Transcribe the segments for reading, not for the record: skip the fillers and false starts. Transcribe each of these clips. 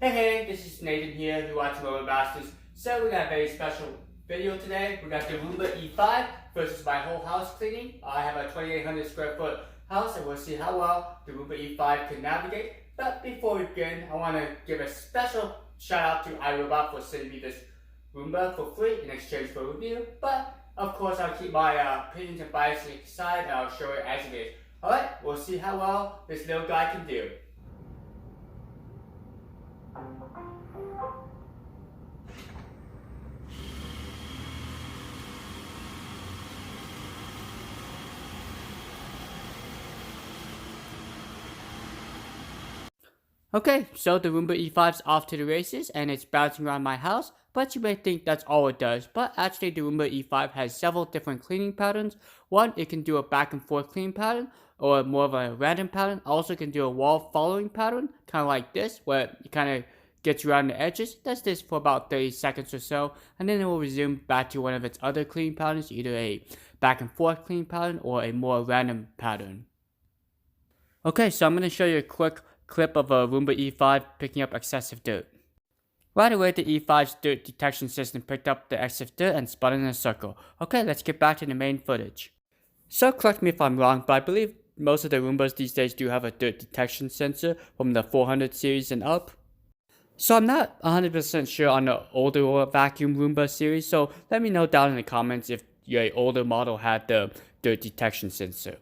Hey, this is Nathan here, you're watching Robomasters. So we got a very special video today. We got the Roomba E5 versus my whole house cleaning. I have a 2,800 square foot house and we'll see how well the Roomba E5 can navigate. But before we begin, I want to give a special shout out to iRobot for sending me this Roomba for free in exchange for a review. But of course I'll keep my opinions and biases aside and I'll show it as it is. Alright, we'll see how well this little guy can do. Okay, so the Roomba E5's off to the races and it's bouncing around my house, but you may think that's all it does. But actually the Roomba E5 has several different cleaning patterns. One, it can do a back and forth cleaning pattern or more of a random pattern. Also can do a wall following pattern, kind of like this, where it kind of gets around the edges. Does this for about 30 seconds or so, and then it will resume back to one of its other cleaning patterns, either a back and forth cleaning pattern or a more random pattern. Okay, so I'm going to show you a quick clip of a Roomba E5 picking up excessive dirt. Right away, the E5's dirt detection system picked up the excess dirt and spun in a circle. Okay, let's get back to the main footage. So correct me if I'm wrong, but I believe most of the Roombas these days do have a dirt detection sensor from the 400 series and up. So I'm not 100% sure on the older vacuum Roomba series, so let me know down in the comments if your older model had the dirt detection sensor.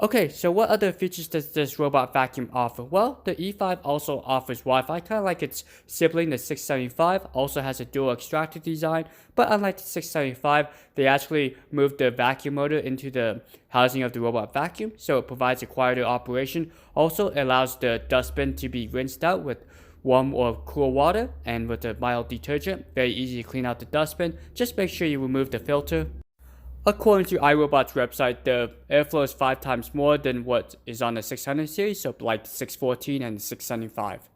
Okay, so what other features does this robot vacuum offer? Well, the E5 also offers Wi-Fi, kind of like its sibling, the 675, also has a dual extractor design, but unlike the 675, they actually moved the vacuum motor into the housing of the robot vacuum, so it provides a quieter operation. Also, it allows the dustbin to be rinsed out with warm or cool water, and with a mild detergent, very easy to clean out the dustbin. Just make sure you remove the filter. According to iRobot's website, the airflow is 5 times more than what is on the 600 series, so like the 614 and the 675.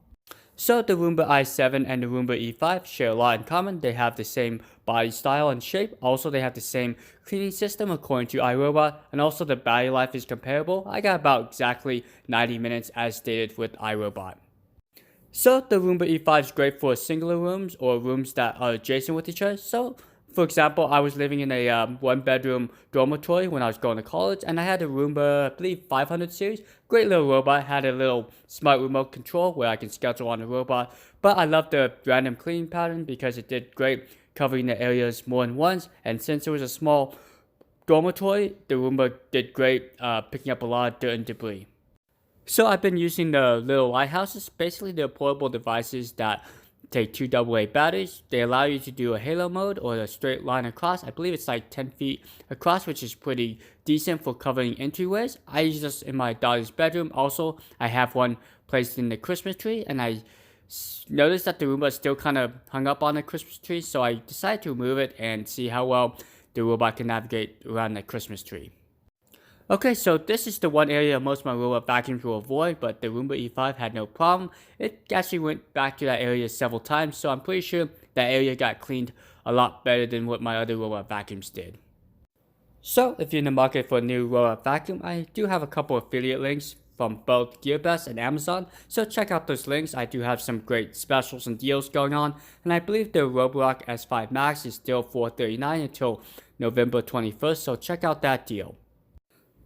So the Roomba i7 and the Roomba E5 share a lot in common. They have the same body style and shape. Also, they have the same cleaning system according to iRobot, and also the battery life is comparable. I got about exactly 90 minutes as stated with iRobot. So the Roomba E5 is great for singular rooms or rooms that are adjacent with each other. So for example, I was living in a one-bedroom dormitory when I was going to college, and I had a Roomba, I believe 500 series. Great little robot, had a little smart remote control where I can schedule on the robot. But I loved the random cleaning pattern because it did great covering the areas more than once, and since it was a small dormitory, the Roomba did great picking up a lot of dirt and debris. So I've been using the little lighthouses, basically they're portable devices that take 2 AA batteries. They allow you to do a halo mode or a straight line across. I believe it's like 10 feet across, which is pretty decent for covering entryways. I use this in my daughter's bedroom. Also, I have one placed in the Christmas tree, and I noticed that the Roomba is still kind of hung up on the Christmas tree, so I decided to remove it and see how well the robot can navigate around the Christmas tree. Okay, so this is the one area most of my robot vacuums will avoid, but the Roomba E5 had no problem. It actually went back to that area several times, so I'm pretty sure that area got cleaned a lot better than what my other robot vacuums did. So, if you're in the market for a new robot vacuum, I do have a couple affiliate links from both GearBest and Amazon, so check out those links. I do have some great specials and deals going on, and I believe the Roborock S5 Max is still $439 until November 21st, so check out that deal.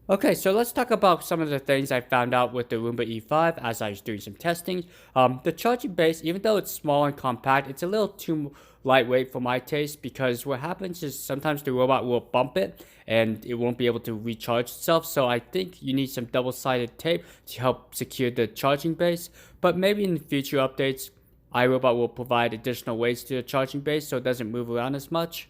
Okay, so let's talk about some of the things I found out with the Roomba E5 as I was doing some testing. The charging base, even though it's small and compact, it's a little too lightweight for my taste, because what happens is sometimes the robot will bump it and it won't be able to recharge itself. So I think you need some double-sided tape to help secure the charging base. But maybe in future updates, iRobot will provide additional weights to the charging base so it doesn't move around as much.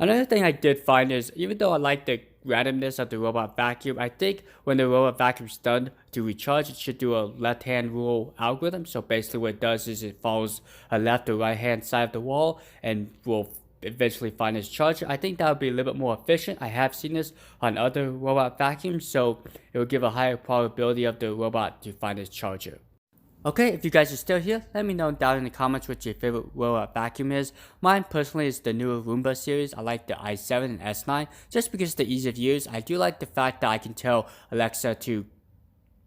Another thing I did find is, even though I like the randomness of the robot vacuum, I think when the robot vacuum is done to recharge, it should do a left-hand rule algorithm. So basically what it does is it follows a left or right-hand side of the wall and will eventually find its charger. I think that would be a little bit more efficient. I have seen this on other robot vacuums, so it will give a higher probability of the robot to find its charger. Okay, if you guys are still here, let me know down in the comments what your favorite robot vacuum is. Mine personally is the newer Roomba series. I like the i7 and S9 just because of the ease of use. I do like the fact that I can tell Alexa to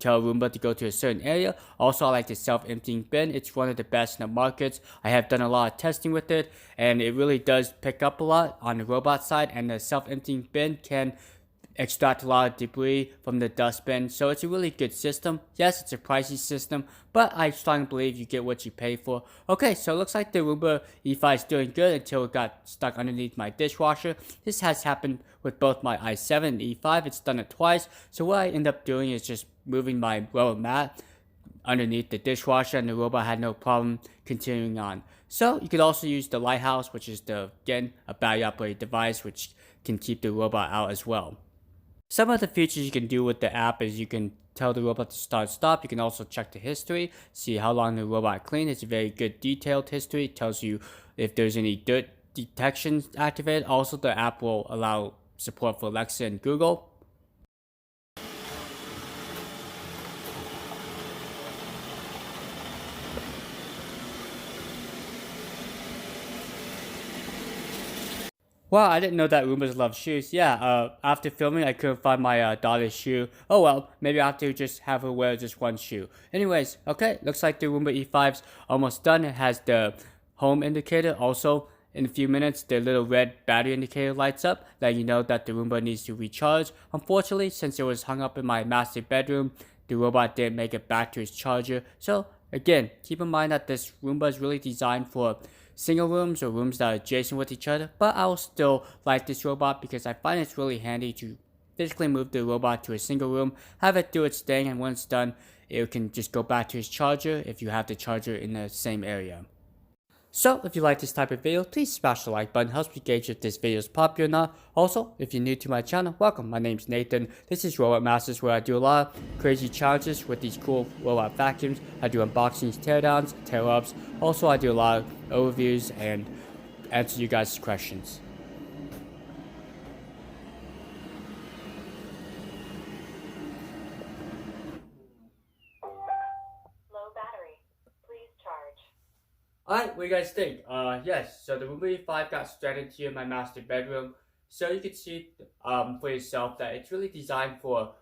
tell Roomba to go to a certain area. Also, I like the self-emptying bin. It's one of the best in the markets. I have done a lot of testing with it, and it really does pick up a lot on the robot side, and the self-emptying bin can extract a lot of debris from the dustbin, so it's a really good system. Yes, it's a pricey system, but I strongly believe you get what you pay for. Okay, so it looks like the Roomba E5 is doing good until it got stuck underneath my dishwasher. This has happened with both my i7 and E5. It's done it twice, so what I end up doing is just moving my rubber mat underneath the dishwasher, and the robot had no problem continuing on. So you could also use the lighthouse, which is again a battery operated device which can keep the robot out as well. Some of the features you can do with the app is you can tell the robot to start stop. You can also check the history, see how long the robot cleaned. It's a very good detailed history. It tells you if there's any dirt detection activated. Also, the app will allow support for Alexa and Google. Wow, I didn't know that Roombas love shoes. Yeah, after filming, I couldn't find my daughter's shoe. Oh well, maybe I have to just have her wear just one shoe. Anyways, okay, looks like the Roomba E5's almost done. It has the home indicator. Also, in a few minutes, the little red battery indicator lights up, letting you know that the Roomba needs to recharge. Unfortunately, since it was hung up in my master bedroom, the robot didn't make it back to its charger. So, again, keep in mind that this Roomba is really designed for single rooms or rooms that are adjacent with each other, but I will still like this robot because I find it's really handy to physically move the robot to a single room, have it do its thing, and when it's done, it can just go back to its charger if you have the charger in the same area. So, if you like this type of video, please smash the like button. Helps me gauge if this video is popular or not. Also, if you're new to my channel, welcome. My name's Nathan. This is Robot Masters, where I do a lot of crazy challenges with these cool robot vacuums. I do unboxings, teardowns, tear-ups. Also, I do a lot of overviews and answer you guys' questions. Alright, what do you guys think? Yes, so the Roomba E5 got stranded here in my master bedroom. So you can see for yourself that it's really designed for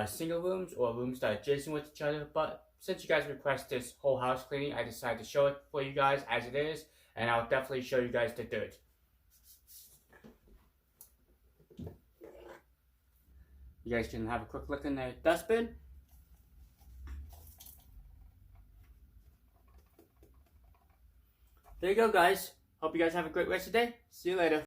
single rooms or rooms that are adjacent with each other. But since you guys request this whole house cleaning, I decided to show it for you guys as it is. And I'll definitely show you guys the dirt. You guys can have a quick look in the dustbin. There you go, guys. Hope you guys have a great rest of the day. See you later.